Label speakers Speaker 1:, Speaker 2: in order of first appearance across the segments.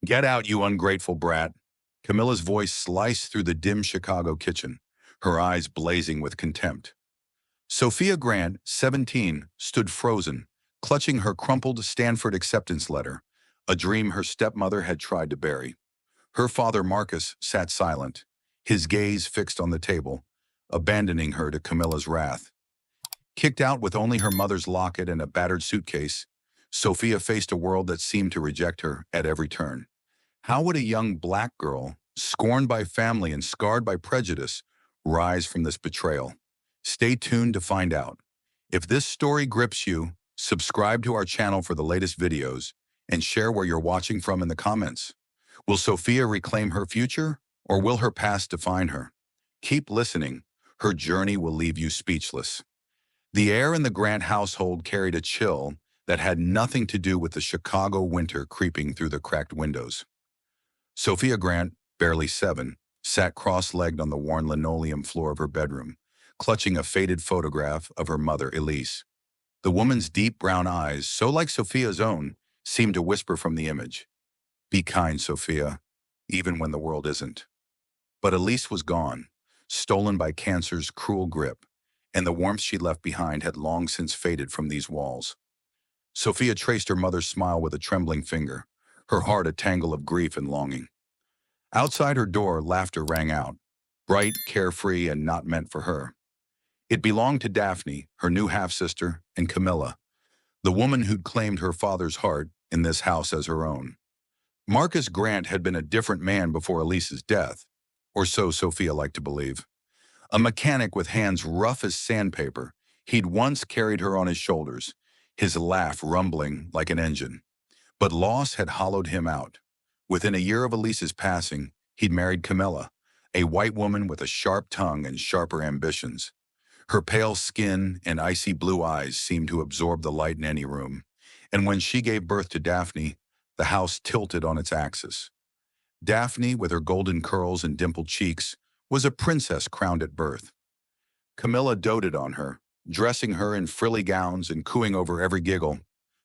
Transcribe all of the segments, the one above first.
Speaker 1: Get out, you ungrateful brat. Camilla's voice sliced through the dim Chicago kitchen, her eyes blazing with contempt. Sophia Grant, 17, stood frozen, clutching her crumpled Stanford acceptance letter, a dream her stepmother had tried to bury. Her father, Marcus, sat silent, his gaze fixed on the table, abandoning her to Camilla's wrath. Kicked out with only her mother's locket and a battered suitcase, Sophia faced a world that seemed to reject her at every turn. How would a young black girl, scorned by family and scarred by prejudice, rise from this betrayal? Stay tuned to find out. If this story grips you, subscribe to our channel for the latest videos and share where you're watching from in the comments. Will Sophia reclaim her future, or will her past define her? Keep listening. Her journey will leave you speechless. The air in the Grant household carried a chill that had nothing to do with the Chicago winter creeping through the cracked windows. Sophia Grant, barely 7, sat cross-legged on the worn linoleum floor of her bedroom, clutching a faded photograph of her mother, Elise. The woman's deep brown eyes, so like Sophia's own, seemed to whisper from the image, "Be kind, Sophia, even when the world isn't." But Elise was gone, stolen by cancer's cruel grip, and the warmth she left behind had long since faded from these walls. Sophia traced her mother's smile with a trembling finger, her heart a tangle of grief and longing. Outside her door, laughter rang out, bright, carefree, and not meant for her. It belonged to Daphne, her new half-sister, and Camilla, the woman who'd claimed her father's heart in this house as her own. Marcus Grant had been a different man before Elise's death, or so Sophia liked to believe. A mechanic with hands rough as sandpaper, he'd once carried her on his shoulders, his laugh rumbling like an engine. But loss had hollowed him out. Within a year of Elise's passing, he'd married Camilla, a white woman with a sharp tongue and sharper ambitions. Her pale skin and icy blue eyes seemed to absorb the light in any room, and when she gave birth to Daphne, the house tilted on its axis. Daphne, with her golden curls and dimpled cheeks, was a princess crowned at birth. Camilla doted on her, dressing her in frilly gowns and cooing over every giggle.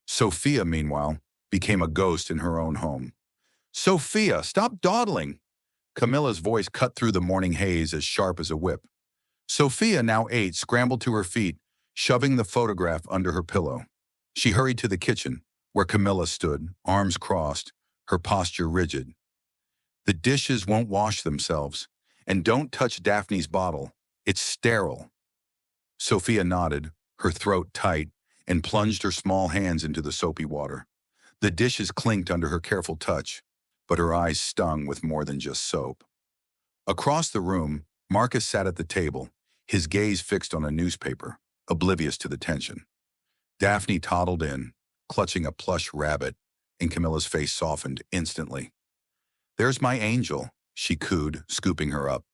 Speaker 1: Sophia, meanwhile, became a ghost in her own home. "Sophia, stop dawdling!" Camilla's voice cut through the morning haze as sharp as a whip. Sophia, now 8, scrambled to her feet, shoving the photograph under her pillow. She hurried to the kitchen, where Camilla stood, arms crossed, her posture rigid. "The dishes won't wash themselves, and don't touch Daphne's bottle. It's sterile." Sophia nodded, her throat tight, and plunged her small hands into the soapy water. The dishes clinked under her careful touch, but her eyes stung with more than just soap. Across the room, Marcus sat at the table, his gaze fixed on a newspaper, oblivious to the tension. Daphne toddled in, clutching a plush rabbit, and Camilla's face softened instantly. "There's my angel," she cooed, scooping her up.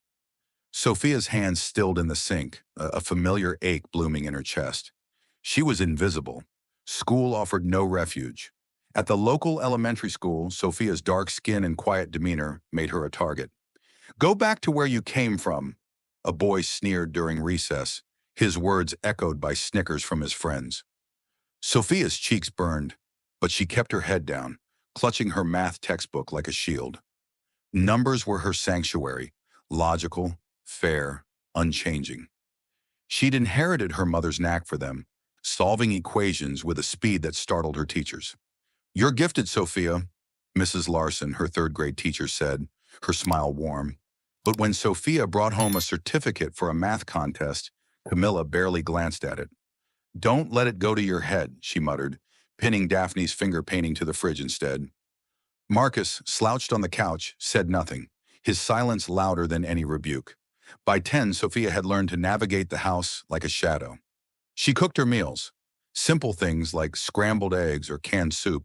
Speaker 1: Sophia's hands stilled in the sink, a familiar ache blooming in her chest. She was invisible. School offered no refuge. At the local elementary school, Sophia's dark skin and quiet demeanor made her a target. "Go back to where you came from," a boy sneered during recess, his words echoed by snickers from his friends. Sophia's cheeks burned, but she kept her head down, clutching her math textbook like a shield. Numbers were her sanctuary, logical, fair, unchanging. She'd inherited her mother's knack for them, solving equations with a speed that startled her teachers. "You're gifted, Sophia," Mrs. Larson, her third-grade teacher, said, her smile warm. But when Sophia brought home a certificate for a math contest, Camilla barely glanced at it. "Don't let it go to your head," she muttered, pinning Daphne's finger painting to the fridge instead. Marcus, slouched on the couch, said nothing, his silence louder than any rebuke. By 10, Sophia had learned to navigate the house like a shadow. She cooked her meals, simple things like scrambled eggs or canned soup,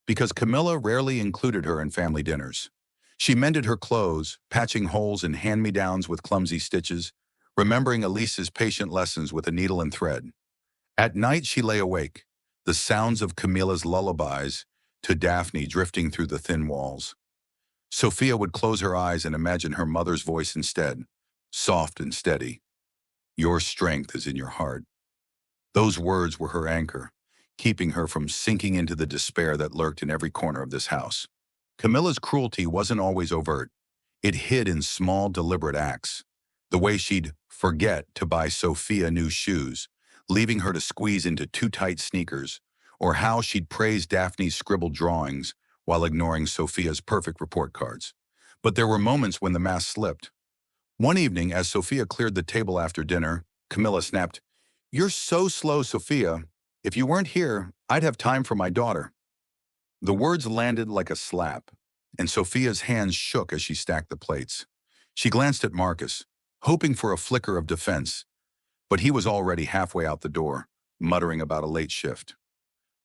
Speaker 1: because Camilla rarely included her in family dinners. She mended her clothes, patching holes in hand-me-downs with clumsy stitches, remembering Elise's patient lessons with a needle and thread. At night she lay awake, the sounds of Camilla's lullabies to Daphne drifting through the thin walls. Sophia would close her eyes and imagine her mother's voice instead, soft and steady. "Your strength is in your heart." Those words were her anchor, keeping her from sinking into the despair that lurked in every corner of this house. Camilla's cruelty wasn't always overt. It hid in small, deliberate acts. The way she'd forget to buy Sophia new shoes, leaving her to squeeze into too tight sneakers, or how she'd praise Daphne's scribbled drawings while ignoring Sophia's perfect report cards. But there were moments when the mask slipped. One evening, as Sophia cleared the table after dinner, Camilla snapped, "You're so slow, Sophia. If you weren't here, I'd have time for my daughter." The words landed like a slap, and Sophia's hands shook as she stacked the plates. She glanced at Marcus, hoping for a flicker of defense, but he was already halfway out the door, muttering about a late shift.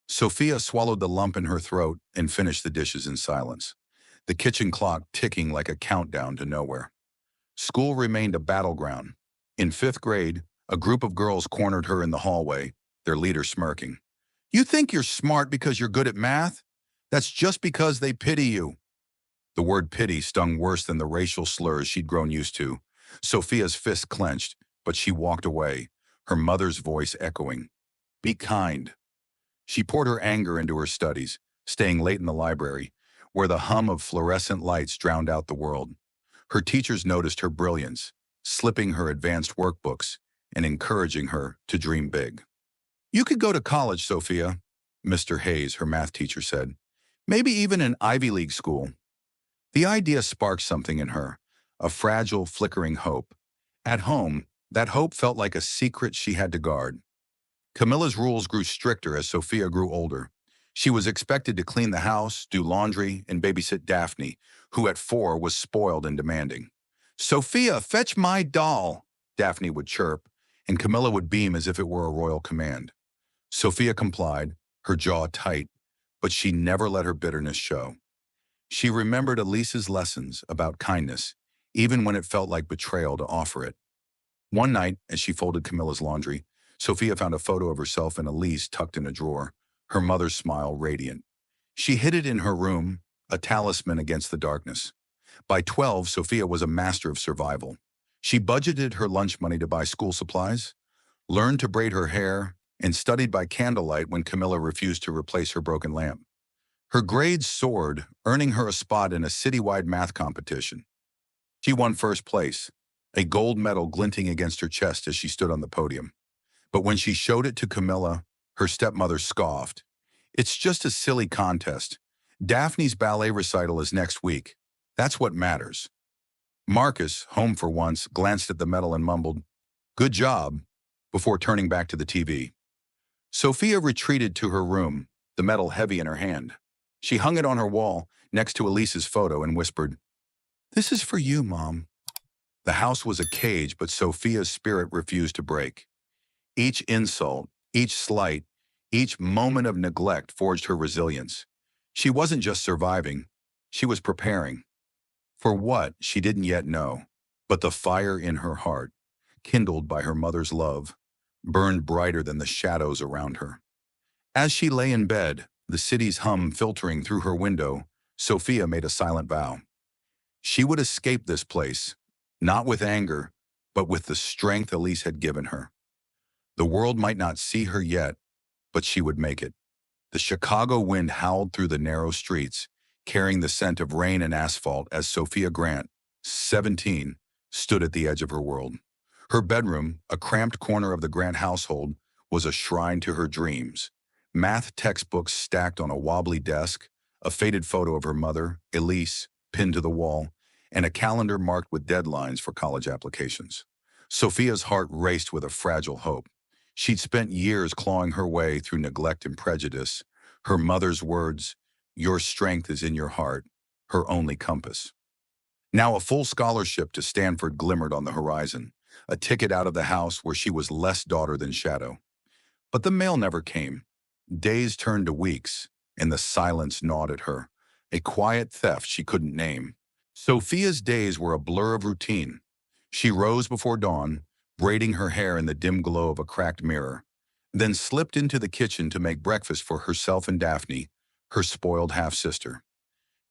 Speaker 1: Sophia swallowed the lump in her throat and finished the dishes in silence, the kitchen clock ticking like a countdown to nowhere. School remained a battleground. In fifth grade, a group of girls cornered her in the hallway, their leader smirking. "You think you're smart because you're good at math? That's just because they pity you." The word pity stung worse than the racial slurs she'd grown used to. Sophia's fist clenched, but she walked away, her mother's voice echoing. "Be kind." She poured her anger into her studies, staying late in the library, where the hum of fluorescent lights drowned out the world. Her teachers noticed her brilliance, slipping her advanced workbooks and encouraging her to dream big. "You could go to college, Sophia," Mr. Hayes, her math teacher, said. "Maybe even an Ivy League school." The idea sparked something in her, a fragile, flickering hope. At home, that hope felt like a secret she had to guard. Camilla's rules grew stricter as Sophia grew older. She was expected to clean the house, do laundry, and babysit Daphne, who at 4 was spoiled and demanding. "Sophia, fetch my doll," Daphne would chirp, and Camilla would beam as if it were a royal command. Sophia complied, her jaw tight, but she never let her bitterness show. She remembered Elise's lessons about kindness, even when it felt like betrayal to offer it. One night, as she folded Camilla's laundry, Sophia found a photo of herself and Elise tucked in a drawer, her mother's smile radiant. She hid it in her room, a talisman against the darkness. By 12, Sophia was a master of survival. She budgeted her lunch money to buy school supplies, learned to braid her hair, and studied by candlelight when Camilla refused to replace her broken lamp. Her grades soared, earning her a spot in a citywide math competition. She won first place, a gold medal glinting against her chest as she stood on the podium. But when she showed it to Camilla, her stepmother scoffed. "It's just a silly contest. Daphne's ballet recital is next week. That's what matters." Marcus, home for once, glanced at the medal and mumbled, "Good job," before turning back to the TV. Sophia retreated to her room, the medal heavy in her hand. She hung it on her wall, next to Elise's photo, and whispered, "This is for you, Mom." The house was a cage, but Sophia's spirit refused to break. Each insult, each slight, each moment of neglect forged her resilience. She wasn't just surviving, she was preparing. For what, she didn't yet know, but the fire in her heart, kindled by her mother's love, burned brighter than the shadows around her. As she lay in bed, the city's hum filtering through her window, Sophia made a silent vow. She would escape this place, not with anger, but with the strength Elise had given her. The world might not see her yet, but she would make it. The Chicago wind howled through the narrow streets, carrying the scent of rain and asphalt as Sophia Grant, 17, stood at the edge of her world. Her bedroom, a cramped corner of the Grant household, was a shrine to her dreams. Math textbooks stacked on a wobbly desk, a faded photo of her mother, Elise, pinned to the wall, and a calendar marked with deadlines for college applications. Sophia's heart raced with a fragile hope. She'd spent years clawing her way through neglect and prejudice, her mother's words, "Your strength is in your heart," her only compass. Now a full scholarship to Stanford glimmered on the horizon, a ticket out of the house where she was less daughter than shadow. But the mail never came. Days turned to weeks, and the silence gnawed at her, a quiet theft she couldn't name. Sophia's days were a blur of routine. She rose before dawn, braiding her hair in the dim glow of a cracked mirror, then slipped into the kitchen to make breakfast for herself and Daphne, her spoiled half-sister.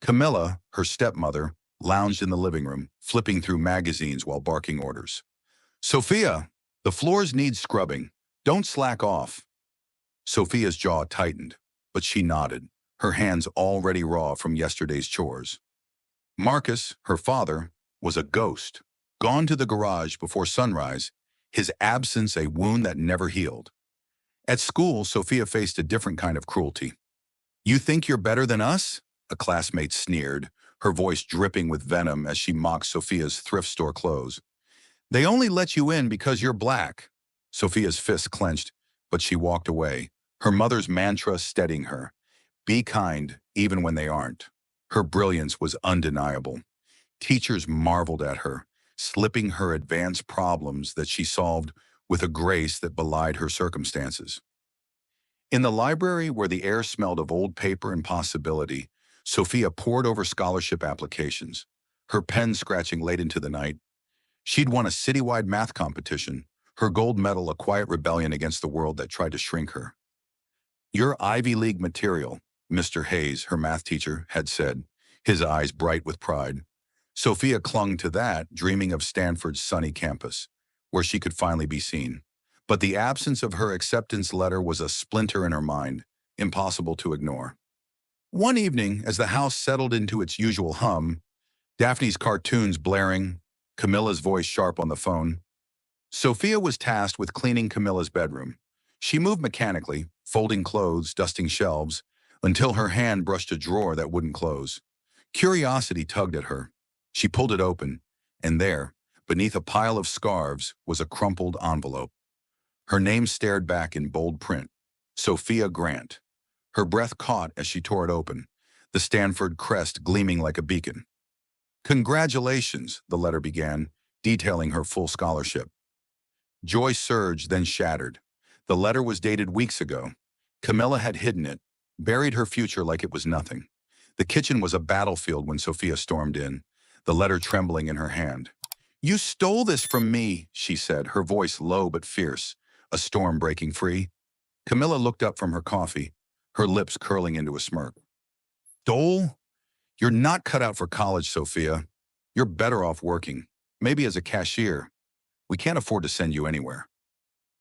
Speaker 1: Camilla, her stepmother, lounged in the living room, flipping through magazines while barking orders. "Sophia, the floors need scrubbing. Don't slack off." Sophia's jaw tightened, but she nodded, her hands already raw from yesterday's chores. Marcus, her father, was a ghost, gone to the garage before sunrise, his absence a wound that never healed. At school, Sophia faced a different kind of cruelty. "You think you're better than us?" a classmate sneered, her voice dripping with venom as she mocked Sophia's thrift store clothes. "They only let you in because you're black." Sophia's fists clenched, but she walked away, her mother's mantra steadying her. Be kind, even when they aren't. Her brilliance was undeniable. Teachers marveled at her, slipping her advanced problems that she solved with a grace that belied her circumstances. In the library, where the air smelled of old paper and possibility, Sophia pored over scholarship applications, her pen scratching late into the night. She'd won a citywide math competition, her gold medal a quiet rebellion against the world that tried to shrink her. "You're Ivy League material," Mr. Hayes, her math teacher, had said, his eyes bright with pride. Sophia clung to that, dreaming of Stanford's sunny campus, where she could finally be seen. But the absence of her acceptance letter was a splinter in her mind, impossible to ignore. One evening, as the house settled into its usual hum, Daphne's cartoons blaring, Camilla's voice sharp on the phone, Sophia was tasked with cleaning Camilla's bedroom. She moved mechanically, folding clothes, dusting shelves, until her hand brushed a drawer that wouldn't close. Curiosity tugged at her. She pulled it open, and there, beneath a pile of scarves, was a crumpled envelope. Her name stared back in bold print, Sophia Grant. Her breath caught as she tore it open, the Stanford crest gleaming like a beacon. "Congratulations," the letter began, detailing her full scholarship. Joy surged, then shattered. The letter was dated weeks ago. Camilla had hidden it, buried her future like it was nothing. The kitchen was a battlefield when Sophia stormed in, the letter trembling in her hand. "You stole this from me," she said, her voice low but fierce, a storm breaking free. Camilla looked up from her coffee, her lips curling into a smirk. "Stole? You're not cut out for college, Sophia. You're better off working, maybe as a cashier. We can't afford to send you anywhere."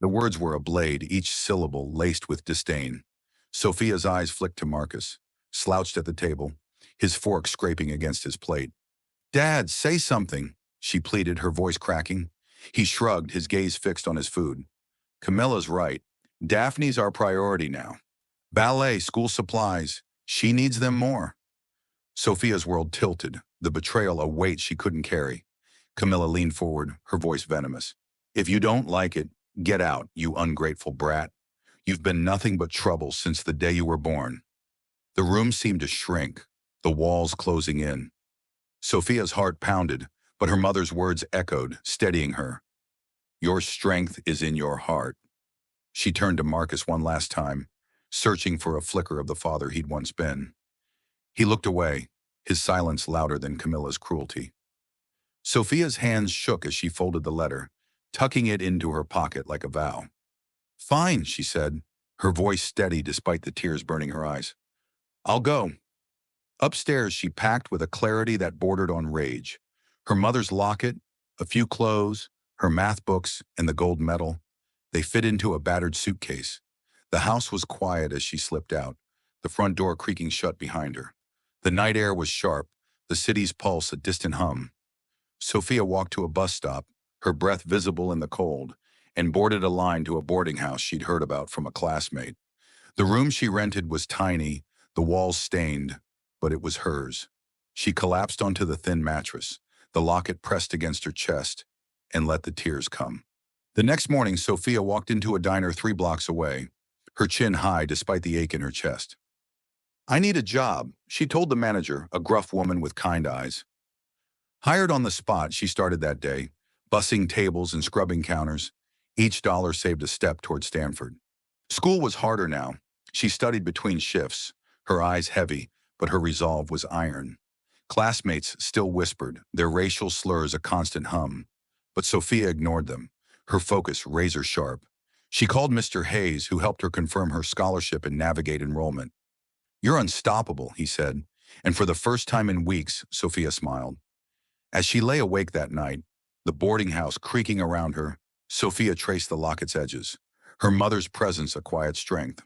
Speaker 1: The words were a blade, each syllable laced with disdain. Sophia's eyes flicked to Marcus, slouched at the table, his fork scraping against his plate. "Dad, say something," she pleaded, her voice cracking. He shrugged, his gaze fixed on his food. "Camilla's right. Daphne's our priority now. Ballet, school supplies. She needs them more." Sophia's world tilted, the betrayal a weight she couldn't carry. Camilla leaned forward, her voice venomous. "If you don't like it, get out, you ungrateful brat. You've been nothing but trouble since the day you were born." The room seemed to shrink, the walls closing in. Sophia's heart pounded, but her mother's words echoed, steadying her. "Your strength is in your heart." She turned to Marcus one last time, searching for a flicker of the father he'd once been. He looked away, his silence louder than Camilla's cruelty. Sophia's hands shook as she folded the letter, tucking it into her pocket like a vow. "Fine," she said, her voice steady despite the tears burning her eyes. "I'll go." Upstairs, she packed with a clarity that bordered on rage. Her mother's locket, a few clothes, her math books, and the gold medal. They fit into a battered suitcase. The house was quiet as she slipped out, the front door creaking shut behind her. The night air was sharp, the city's pulse a distant hum. Sophia walked to a bus stop, her breath visible in the cold, and boarded a line to a boarding house she'd heard about from a classmate. The room she rented was tiny, the walls stained, but it was hers. She collapsed onto the thin mattress, the locket pressed against her chest, and let the tears come. The next morning, Sophia walked into a diner 3 blocks away, her chin high despite the ache in her chest. "I need a job," she told the manager, a gruff woman with kind eyes. Hired on the spot, she started that day, bussing tables and scrubbing counters. Each dollar saved a step toward Stanford. School was harder now. She studied between shifts, her eyes heavy, but her resolve was iron. Classmates still whispered, their racial slurs a constant hum. But Sophia ignored them, her focus razor sharp. She called Mr. Hayes, who helped her confirm her scholarship and navigate enrollment. "You're unstoppable," he said, and for the first time in weeks, Sophia smiled. As she lay awake that night, the boarding house creaking around her, Sophia traced the locket's edges, her mother's presence a quiet strength.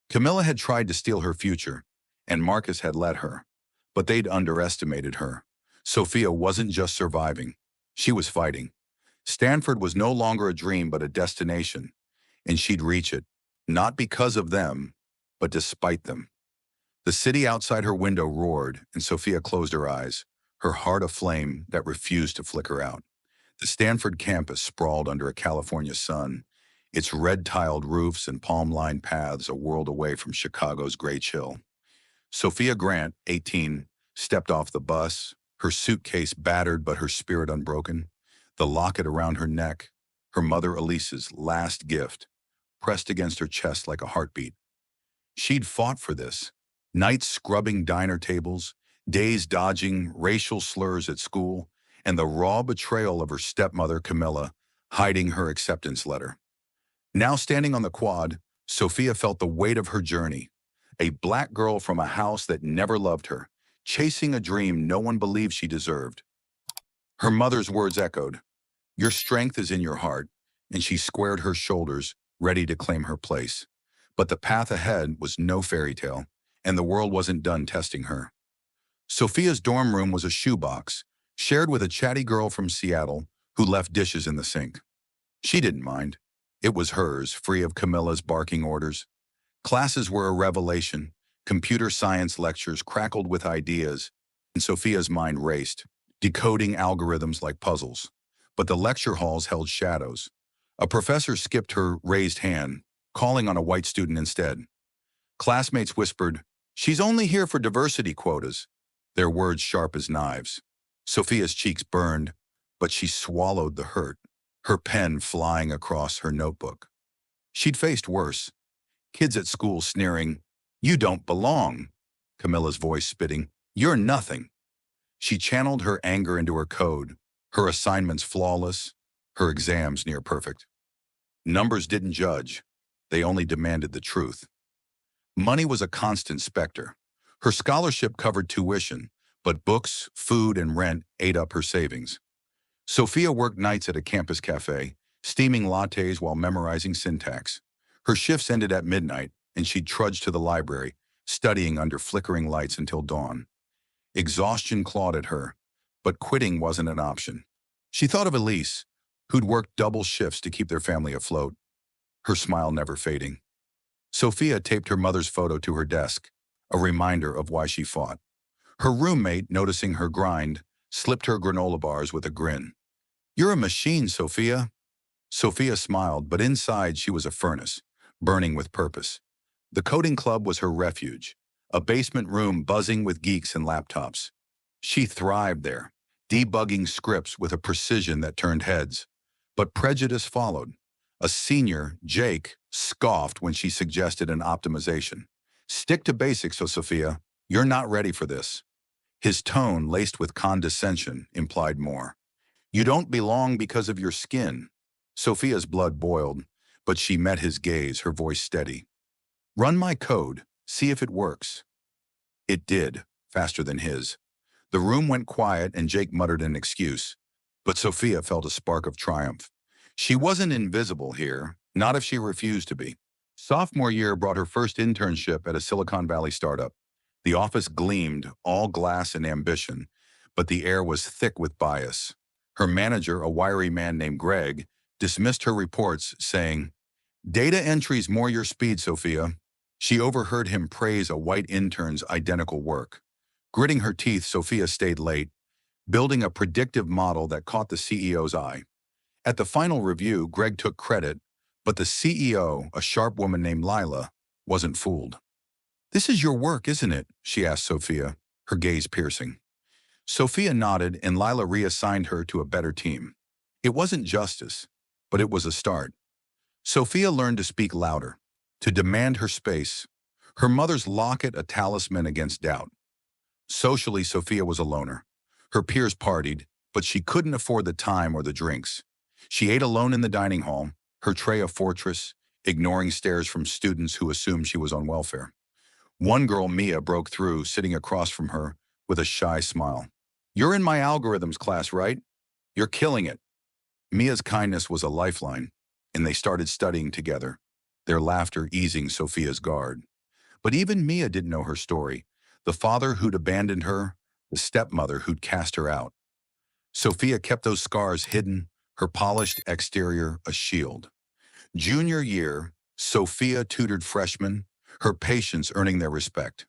Speaker 1: Camilla had tried to steal her future, and Marcus had let her. But they'd underestimated her. Sophia wasn't just surviving. She was fighting. Stanford was no longer a dream but a destination, and she'd reach it, not because of them, but despite them. The city outside her window roared, and Sophia closed her eyes, her heart aflame that refused to flicker out. The Stanford campus sprawled under a California sun, its red-tiled roofs and palm-lined paths a world away from Chicago's gray chill. Sophia Grant, 18, stepped off the bus, her suitcase battered but her spirit unbroken, the locket around her neck, her mother Elise's last gift, pressed against her chest like a heartbeat. She'd fought for this. Nights scrubbing diner tables, days dodging racial slurs at school, and the raw betrayal of her stepmother, Camilla, hiding her acceptance letter. Now standing on the quad, Sophia felt the weight of her journey. A black girl from a house that never loved her, chasing a dream no one believed she deserved. Her mother's words echoed, "Your strength is in your heart," and she squared her shoulders, ready to claim her place. But the path ahead was no fairy tale, and the world wasn't done testing her. Sophia's dorm room was a shoebox, shared with a chatty girl from Seattle who left dishes in the sink. She didn't mind. It was hers, free of Camilla's barking orders. Classes were a revelation. Computer science lectures crackled with ideas, and Sophia's mind raced, decoding algorithms like puzzles. But the lecture halls held shadows. A professor skipped her raised hand, calling on a white student instead. Classmates whispered, "She's only here for diversity quotas," their words sharp as knives. Sophia's cheeks burned, but she swallowed the hurt, her pen flying across her notebook. She'd faced worse. Kids at school sneering, "You don't belong," Camilla's voice spitting, "You're nothing." She channeled her anger into her code, her assignments flawless, her exams near perfect. Numbers didn't judge. They only demanded the truth. Money was a constant specter. Her scholarship covered tuition, but books, food, and rent ate up her savings. Sophia worked nights at a campus cafe, steaming lattes while memorizing syntax. Her shifts ended at midnight, and she'd trudge to the library, studying under flickering lights until dawn. Exhaustion clawed at her, but quitting wasn't an option. She thought of Elise, who'd worked double shifts to keep their family afloat, her smile never fading. Sophia taped her mother's photo to her desk, a reminder of why she fought. Her roommate, noticing her grind, slipped her granola bars with a grin. "You're a machine, Sophia." Sophia smiled, but inside she was a furnace, burning with purpose. The coding club was her refuge, a basement room buzzing with geeks and laptops. She thrived there, debugging scripts with a precision that turned heads. But prejudice followed. A senior, Jake, scoffed when she suggested an optimization. "Stick to basics, Sophia. You're not ready for this." His tone, laced with condescension, implied more. "You don't belong because of your skin." Sophia's blood boiled, but she met his gaze, her voice steady. "Run my code. See if it works." It did, faster than his. The room went quiet and Jake muttered an excuse, but Sophia felt a spark of triumph. She wasn't invisible here, not if she refused to be. Sophomore year brought her first internship at a Silicon Valley startup. The office gleamed, all glass and ambition, but the air was thick with bias. Her manager, a wiry man named Greg, dismissed her reports, saying, "Data entry's more your speed, Sophia." She overheard him praise a white intern's identical work. Gritting her teeth, Sophia stayed late, building a predictive model that caught the CEO's eye. At the final review, Greg took credit, but the CEO, a sharp woman named Lila, wasn't fooled. "This is your work, isn't it?" she asked Sophia, her gaze piercing. Sophia nodded, and Lila reassigned her to a better team. It wasn't justice, but it was a start. Sophia learned to speak louder, to demand her space, her mother's locket a talisman against doubt. Socially, Sophia was a loner. Her peers partied, but she couldn't afford the time or the drinks. She ate alone in the dining hall, her tray a fortress, ignoring stares from students who assumed she was on welfare. One girl, Mia, broke through, sitting across from her with a shy smile. "You're in my algorithms class, right? You're killing it." Mia's kindness was a lifeline, and they started studying together, their laughter easing Sophia's guard. But even Mia didn't know her story, The father who'd abandoned her, the stepmother who'd cast her out. Sophia kept those scars hidden, her polished exterior a shield. Junior year, Sophia tutored freshmen, her patience earning their respect.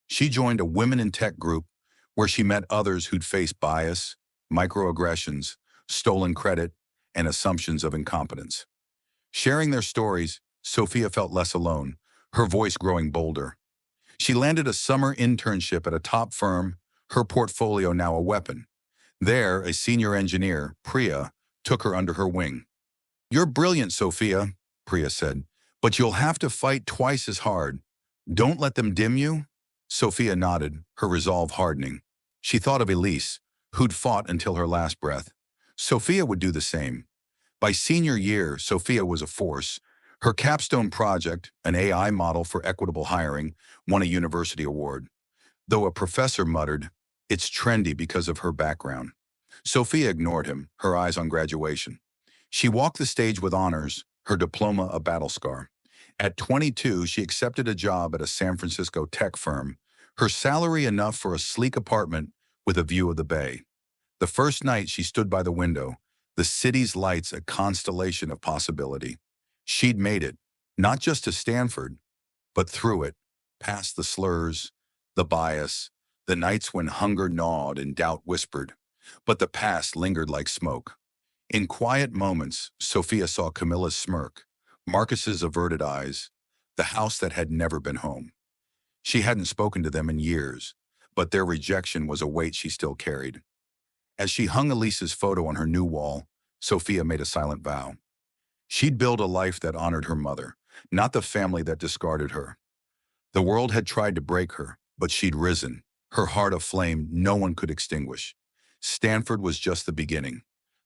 Speaker 1: She joined a women in tech group where she met others who'd faced bias, microaggressions, stolen credit, and assumptions of incompetence. Sharing their stories, Sophia felt less alone, her voice growing bolder. She landed a summer internship at a top firm, her portfolio now a weapon. There, a senior engineer, Priya, took her under her wing. "You're brilliant, Sophia," Priya said, "but you'll have to fight twice as hard. Don't let them dim you." Sophia nodded, her resolve hardening. She thought of Elise, who'd fought until her last breath. Sophia would do the same. By senior year, Sophia was a force. Her capstone project, an AI model for equitable hiring, won a university award. Though a professor muttered, "It's trendy because of her background." Sophia ignored him, her eyes on graduation. She walked the stage with honors, her diploma a battle scar. At 22, she accepted a job at a San Francisco tech firm, her salary enough for a sleek apartment with a view of the bay. The first night she stood by the window, the city's lights a constellation of possibility. She'd made it, not just to Stanford, but through it, past the slurs, the bias, the nights when hunger gnawed and doubt whispered. But the past lingered like smoke. In quiet moments, Sophia saw Camilla's smirk, Marcus's averted eyes, the house that had never been home. She hadn't spoken to them in years, but their rejection was a weight she still carried. As she hung Elise's photo on her new wall, Sophia made a silent vow. She'd build a life that honored her mother, not the family that discarded her. The world had tried to break her, but she'd risen, her heart aflame no one could extinguish. Stanford was just the beginning.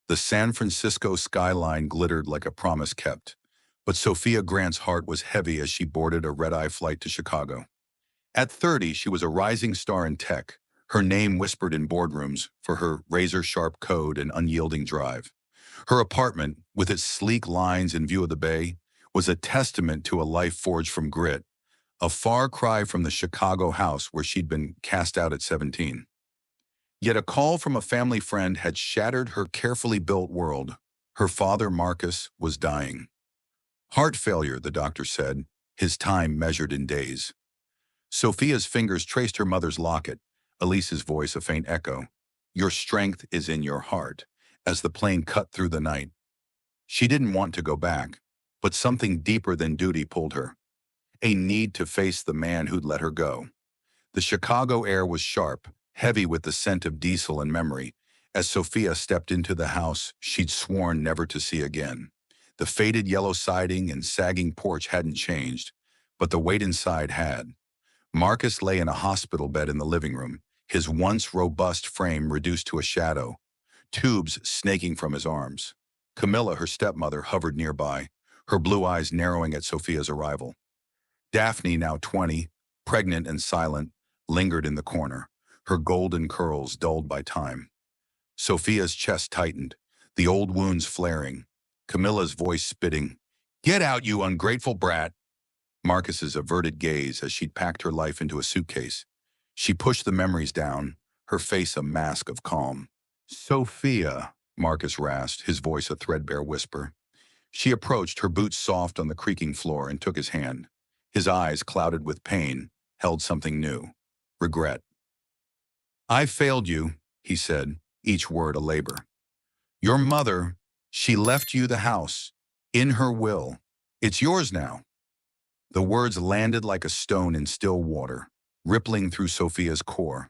Speaker 1: The San Francisco skyline glittered like a promise kept, but Sophia Grant's heart was heavy as she boarded a red-eye flight to Chicago. At 30, she was a rising star in tech, her name whispered in boardrooms for her razor-sharp code and unyielding drive. Her apartment, with its sleek lines and view of the bay, was a testament to a life forged from grit, a far cry from the Chicago house where she'd been cast out at 17. Yet a call from a family friend had shattered her carefully built world. Her father, Marcus, was dying. Heart failure, the doctor said, his time measured in days. Sophia's fingers traced her mother's locket, Elise's voice a faint echo. "Your strength is in your heart," as the plane cut through the night. She didn't want to go back, but something deeper than duty pulled her. A need to face the man who'd let her go. The Chicago air was sharp, heavy with the scent of diesel and memory, as Sophia stepped into the house she'd sworn never to see again. The faded yellow siding and sagging porch hadn't changed, but the weight inside had. Marcus lay in a hospital bed in the living room, his once robust frame reduced to a shadow, tubes snaking from his arms. Camilla, her stepmother, hovered nearby, her blue eyes narrowing at Sophia's arrival. Daphne, now 20, pregnant and silent, lingered in the corner, her golden curls dulled by time. Sophia's chest tightened, the old wounds flaring. Camilla's voice spitting, "Get out, you ungrateful brat!" Marcus's averted gaze as she'd packed her life into a suitcase. She pushed the memories down, her face a mask of calm. "Sophia," Marcus rasped, his voice a threadbare whisper. She approached, her boots soft on the creaking floor, and took his hand. His eyes, clouded with pain, held something new. Regret. "I failed you," he said, each word a labor. "Your mother, she left you the house, in her will. It's yours now." The words landed like a stone in still water, rippling through Sophia's core.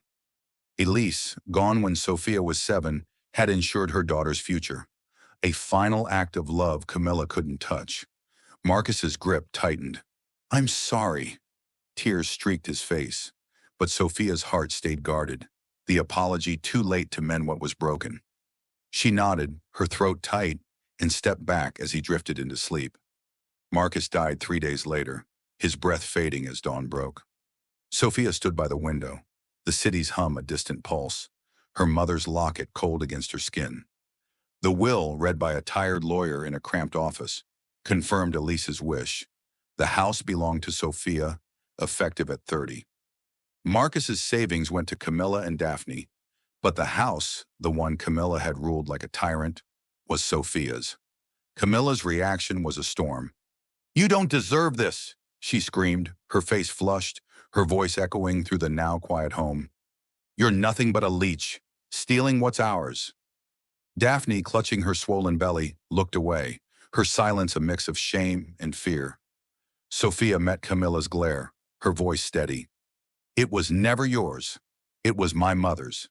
Speaker 1: Elise, gone when Sophia was 7, had ensured her daughter's future. A final act of love Camilla couldn't touch. Marcus's grip tightened. "I'm sorry." Tears streaked his face, but Sophia's heart stayed guarded, the apology too late to mend what was broken. She nodded, her throat tight, and stepped back as he drifted into sleep. Marcus died 3 days later, his breath fading as dawn broke. Sophia stood by the window, the city's hum a distant pulse, her mother's locket cold against her skin. The will, read by a tired lawyer in a cramped office, confirmed Elise's wish. The house belonged to Sophia, effective at 30. Marcus's savings went to Camilla and Daphne, but the house, the one Camilla had ruled like a tyrant, was Sophia's. Camilla's reaction was a storm. "You don't deserve this," she screamed, her face flushed, her voice echoing through the now quiet home. "You're nothing but a leech, stealing what's ours." Daphne, clutching her swollen belly, looked away, her silence a mix of shame and fear. Sophia met Camilla's glare, her voice steady. "It was never yours. It was my mother's."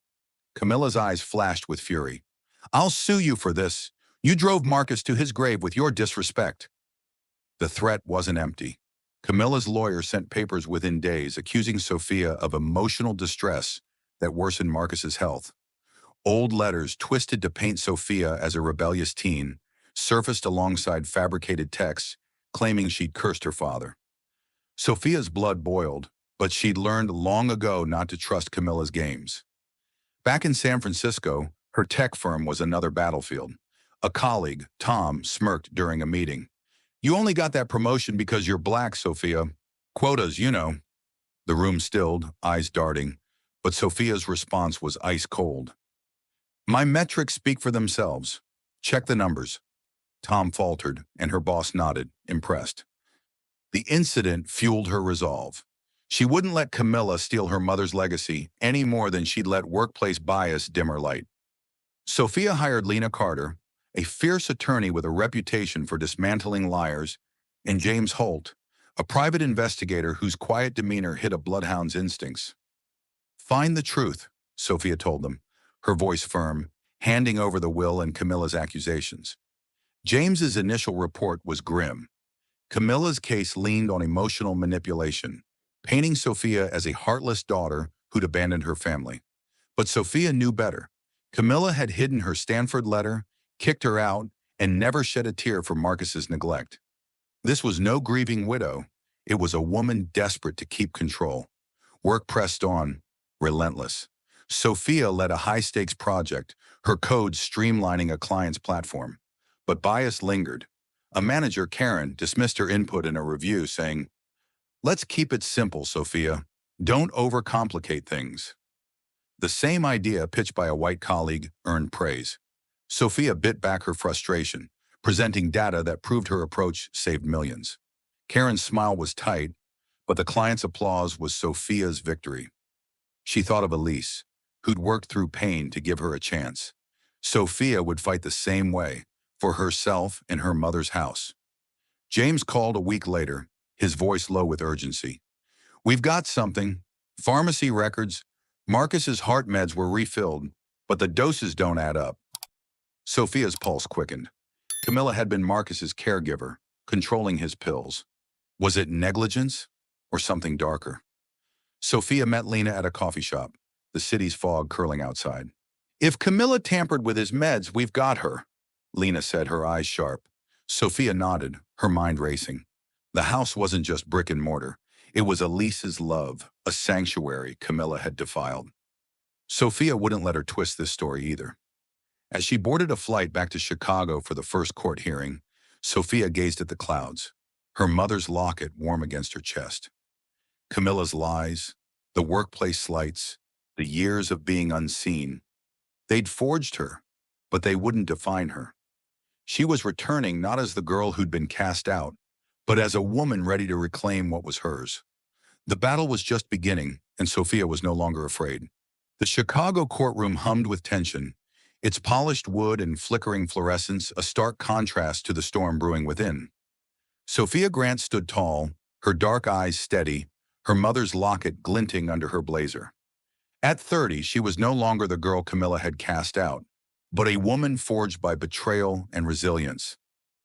Speaker 1: Camilla's eyes flashed with fury. "I'll sue you for this. You drove Marcus to his grave with your disrespect." The threat wasn't empty. Camilla's lawyer sent papers within days accusing Sophia of emotional distress that worsened Marcus's health. Old letters twisted to paint Sophia as a rebellious teen surfaced alongside fabricated texts claiming she'd cursed her father. Sophia's blood boiled, but she'd learned long ago not to trust Camilla's games. Back in San Francisco, her tech firm was another battlefield. A colleague, Tom, smirked during a meeting. "You only got that promotion because you're black, Sophia. Quotas, you know." The room stilled, eyes darting, but Sophia's response was ice cold. "My metrics speak for themselves. Check the numbers." Tom faltered, and her boss nodded, impressed. The incident fueled her resolve. She wouldn't let Camilla steal her mother's legacy any more than she'd let workplace bias dim her light. Sophia hired Lena Carter, a fierce attorney with a reputation for dismantling liars, and James Holt, a private investigator whose quiet demeanor hid a bloodhound's instincts. "Find the truth," Sophia told them, her voice firm, handing over the will and Camilla's accusations. James's initial report was grim. Camilla's case leaned on emotional manipulation, painting Sophia as a heartless daughter who'd abandoned her family. But Sophia knew better. Camilla had hidden her Stanford letter, kicked her out, and never shed a tear for Marcus's neglect. This was no grieving widow. It was a woman desperate to keep control. Work pressed on, relentless. Sophia led a high-stakes project, her code streamlining a client's platform. But bias lingered. A manager, Karen, dismissed her input in a review, saying, "Let's keep it simple, Sophia. Don't overcomplicate things." The same idea pitched by a white colleague earned praise. Sophia bit back her frustration, presenting data that proved her approach saved millions. Karen's smile was tight, but the client's applause was Sophia's victory. She thought of Elise, who'd worked through pain to give her a chance. Sophia would fight the same way, for herself and her mother's house. James called a week later, his voice low with urgency. "We've got something. Pharmacy records. Marcus's heart meds were refilled, but the doses don't add up." Sophia's pulse quickened. Camilla had been Marcus's caregiver, controlling his pills. Was it negligence or something darker? Sophia met Lena at a coffee shop, the city's fog curling outside. "If Camilla tampered with his meds, we've got her," Lena said, her eyes sharp. Sophia nodded, her mind racing. The house wasn't just brick and mortar. It was Elise's love, a sanctuary Camilla had defiled. Sophia wouldn't let her twist this story either. As she boarded a flight back to Chicago for the first court hearing, Sophia gazed at the clouds, her mother's locket warm against her chest. Camilla's lies, the workplace slights, the years of being unseen. They'd forged her, but they wouldn't define her. She was returning not as the girl who'd been cast out, but as a woman ready to reclaim what was hers. The battle was just beginning, and Sophia was no longer afraid. The Chicago courtroom hummed with tension, its polished wood and flickering fluorescence a stark contrast to the storm brewing within. Sophia Grant stood tall, her dark eyes steady, her mother's locket glinting under her blazer. At 30, she was no longer the girl Camilla had cast out, but a woman forged by betrayal and resilience.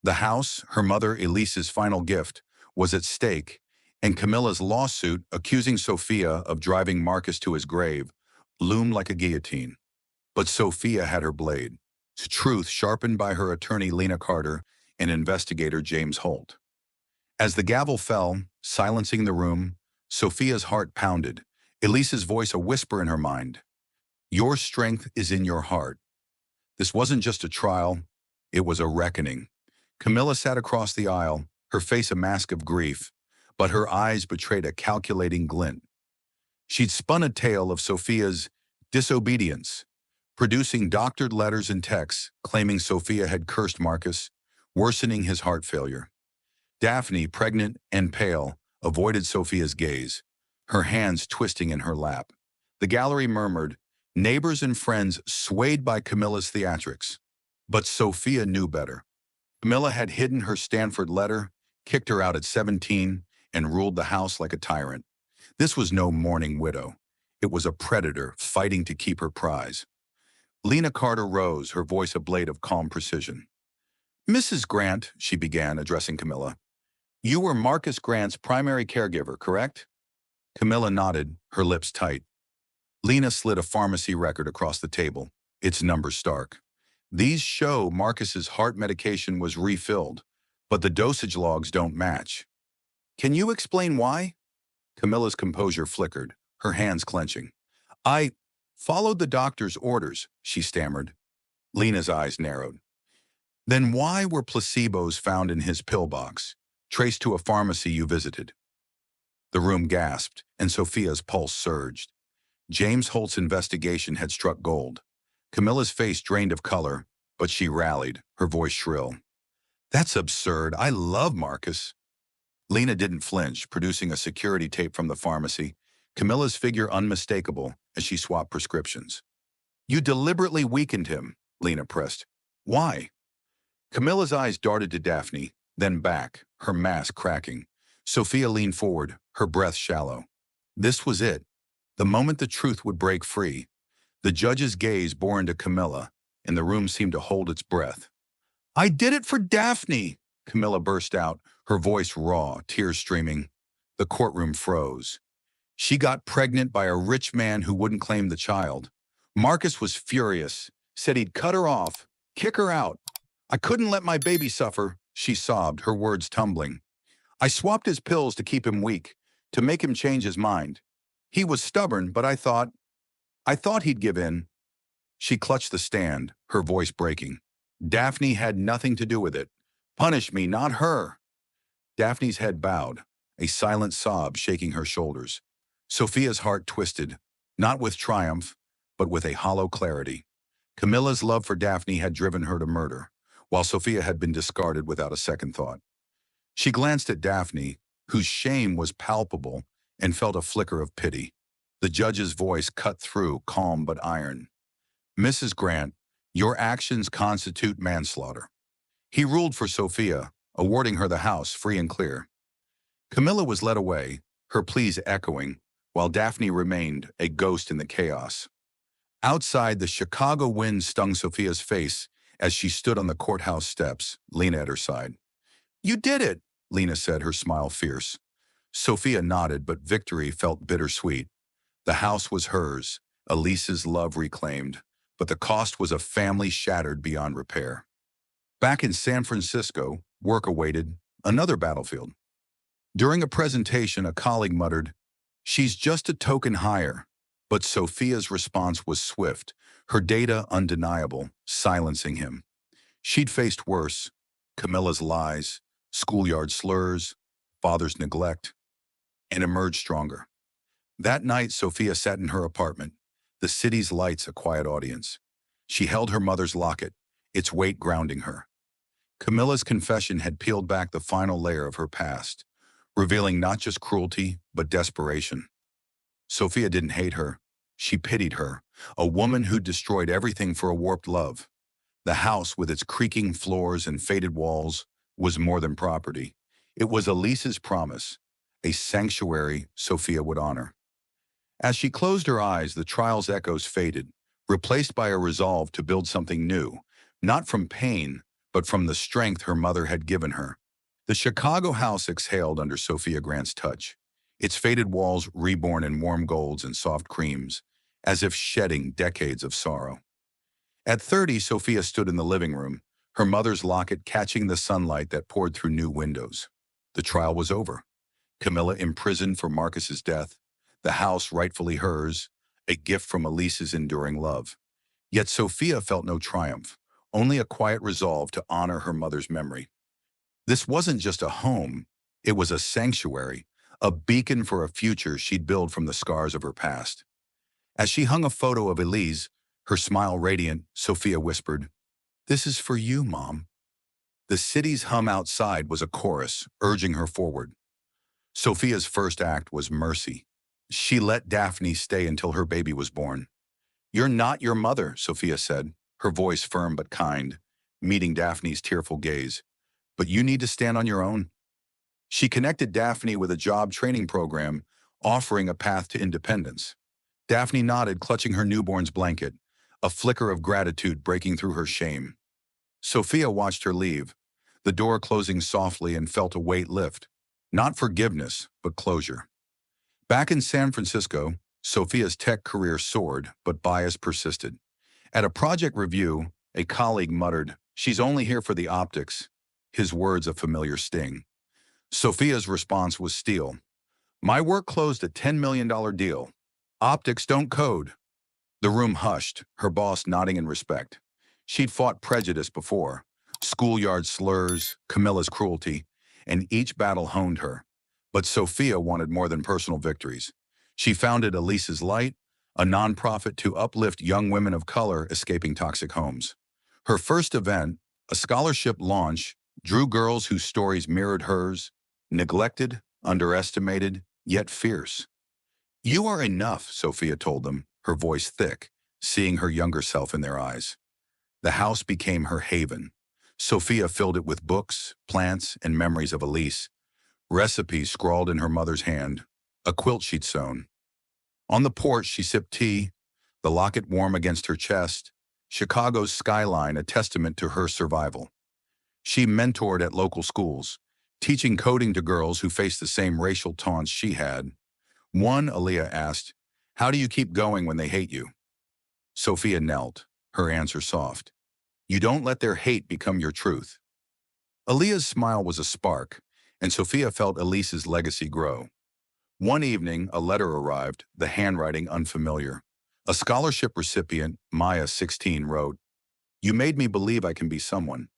Speaker 1: The house, her mother Elise's final gift, was at stake, and Camilla's lawsuit accusing Sophia of driving Marcus to his grave loomed like a guillotine. But Sophia had her blade, truth sharpened by her attorney Lena Carter and investigator James Holt. As the gavel fell, silencing the room, Sophia's heart pounded, Elise's voice a whisper in her mind. "Your strength is in your heart." This wasn't just a trial, it was a reckoning. Camilla sat across the aisle, her face a mask of grief, but her eyes betrayed a calculating glint. She'd spun a tale of Sophia's disobedience, producing doctored letters and texts claiming Sophia had cursed Marcus, worsening his heart failure. Daphne, pregnant and pale, avoided Sophia's gaze, her hands twisting in her lap. The gallery murmured, neighbors and friends swayed by Camilla's theatrics. But Sophia knew better. Camilla had hidden her Stanford letter, kicked her out at 17, and ruled the house like a tyrant. This was no mourning widow. It was a predator fighting to keep her prize. Lena Carter rose, her voice a blade of calm precision. Mrs. Grant, she began, addressing Camilla, you were Marcus Grant's primary caregiver, correct? Camilla nodded, her lips tight. Lena slid a pharmacy record across the table, its numbers stark. These show Marcus's heart medication was refilled, but the dosage logs don't match. Can you explain why? Camilla's composure flickered, her hands clenching. I followed the doctor's orders, she stammered. Lena's eyes narrowed. Then why were placebos found in his pillbox, traced to a pharmacy you visited? The room gasped, and Sophia's pulse surged. James Holt's investigation had struck gold. Camilla's face drained of color, but she rallied, her voice shrill. That's absurd. I love Marcus. Lena didn't flinch, producing a security tape from the pharmacy, Camilla's figure unmistakable as she swapped prescriptions. You deliberately weakened him, Lena pressed. Why? Camilla's eyes darted to Daphne, then back, her mask cracking. Sophia leaned forward, her breath shallow. This was it. The moment the truth would break free. The judge's gaze bore into Camilla, and the room seemed to hold its breath. I did it for Daphne, Camilla burst out, her voice raw, tears streaming. The courtroom froze. She got pregnant by a rich man who wouldn't claim the child. Marcus was furious, said he'd cut her off, kick her out. I couldn't let my baby suffer, she sobbed, her words tumbling. I swapped his pills to keep him weak, to make him change his mind. He was stubborn, but I thought he'd give in. She clutched the stand, her voice breaking. Daphne had nothing to do with it. Punish me, not her. Daphne's head bowed, a silent sob shaking her shoulders. Sophia's heart twisted, not with triumph, but with a hollow clarity. Camilla's love for Daphne had driven her to murder, while Sophia had been discarded without a second thought. She glanced at Daphne, whose shame was palpable, and felt a flicker of pity. The judge's voice cut through, calm but iron. Mrs. Grant, your actions constitute manslaughter. He ruled for Sophia, awarding her the house free and clear. Camilla was led away, her pleas echoing, while Daphne remained a ghost in the chaos. Outside, the Chicago wind stung Sophia's face as she stood on the courthouse steps, Lena at her side. You did it, Lena said, her smile fierce. Sophia nodded, but victory felt bittersweet. The house was hers, Elise's love reclaimed, but the cost was a family shattered beyond repair. Back in San Francisco, work awaited, another battlefield. During a presentation, a colleague muttered, "She's just a token hire." But Sophia's response was swift, her data undeniable, silencing him. She'd faced worse, Camilla's lies, schoolyard slurs, father's neglect, and emerged stronger. That night, Sophia sat in her apartment, the city's lights a quiet audience. She held her mother's locket, its weight grounding her. Camilla's confession had peeled back the final layer of her past, revealing not just cruelty, but desperation. Sophia didn't hate her. She pitied her, a woman who destroyed everything for a warped love. The house, with its creaking floors and faded walls, was more than property. It was Elise's promise, a sanctuary Sophia would honor. As she closed her eyes, the trial's echoes faded, replaced by a resolve to build something new, not from pain, but from the strength her mother had given her. The Chicago house exhaled under Sophia Grant's touch, its faded walls reborn in warm golds and soft creams, as if shedding decades of sorrow. At 30, Sophia stood in the living room, her mother's locket catching the sunlight that poured through new windows. The trial was over. Camilla imprisoned for Marcus's death, the house rightfully hers, a gift from Elise's enduring love. Yet Sophia felt no triumph, only a quiet resolve to honor her mother's memory. This wasn't just a home, it was a sanctuary, a beacon for a future she'd build from the scars of her past. As she hung a photo of Elise, her smile radiant, Sophia whispered, "This is for you, Mom." The city's hum outside was a chorus, urging her forward. Sophia's first act was mercy. She let Daphne stay until her baby was born. "You're not your mother," Sophia said, her voice firm but kind, meeting Daphne's tearful gaze. "But you need to stand on your own." She connected Daphne with a job training program, offering a path to independence. Daphne nodded, clutching her newborn's blanket, a flicker of gratitude breaking through her shame. Sophia watched her leave, the door closing softly, and felt a weight lift. Not forgiveness, but closure. Back in San Francisco, Sophia's tech career soared, but bias persisted. At a project review, a colleague muttered, "She's only here for the optics," his words a familiar sting. Sophia's response was steel. "My work closed a $10 million deal. Optics don't code." The room hushed, her boss nodding in respect. She'd fought prejudice before, schoolyard slurs, Camilla's cruelty, and each battle honed her. But Sophia wanted more than personal victories. She founded Elise's Light, a nonprofit to uplift young women of color escaping toxic homes. Her first event, a scholarship launch, drew girls whose stories mirrored hers, neglected, underestimated, yet fierce. "You are enough," Sophia told them, her voice thick, seeing her younger self in their eyes. The house became her haven. Sophia filled it with books, plants, and memories of Elise, recipes scrawled in her mother's hand, a quilt she'd sewn. On the porch, she sipped tea, the locket warm against her chest, Chicago's skyline a testament to her survival. She mentored at local schools, teaching coding to girls who faced the same racial taunts she had. One, Aaliyah asked, "How do you keep going when they hate you?" Sophia knelt, her answer soft. "You don't let their hate become your truth." Aaliyah's smile was a spark, and Sophia felt Elise's legacy grow. One evening, a letter arrived, the handwriting unfamiliar. A scholarship recipient, Maya, 16, wrote, "You made me believe I can be someone."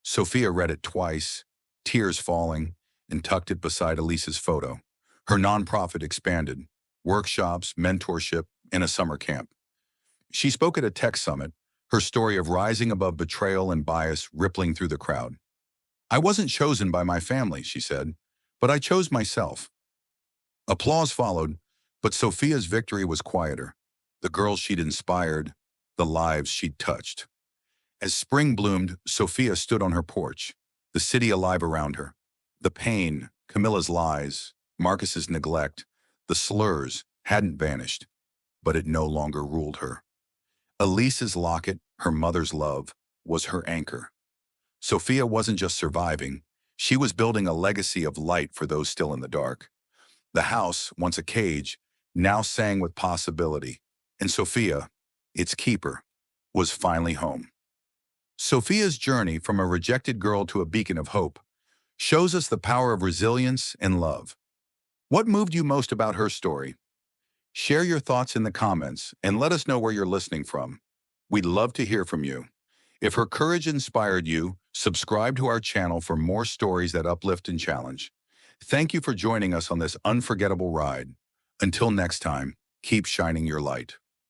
Speaker 1: Sophia read it twice, tears falling, and tucked it beside Elise's photo. Her nonprofit expanded, workshops, mentorship, and a summer camp. She spoke at a tech summit, her story of rising above betrayal and bias rippling through the crowd. "I wasn't chosen by my family," she said, "but I chose myself." Applause followed, but Sophia's victory was quieter. The girls she'd inspired, the lives she'd touched. As spring bloomed, Sophia stood on her porch, the city alive around her. The pain, Camilla's lies, Marcus's neglect, the slurs hadn't vanished, but it no longer ruled her. Elise's locket, her mother's love, was her anchor. Sophia wasn't just surviving, she was building a legacy of light for those still in the dark. The house, once a cage, now sang with possibility, and Sophia, its keeper, was finally home. Sophia's journey from a rejected girl to a beacon of hope shows us the power of resilience and love. What moved you most about her story? Share your thoughts in the comments and let us know where you're listening from. We'd love to hear from you. If her courage inspired you, subscribe to our channel for more stories that uplift and challenge. Thank you for joining us on this unforgettable ride. Until next time, keep shining your light.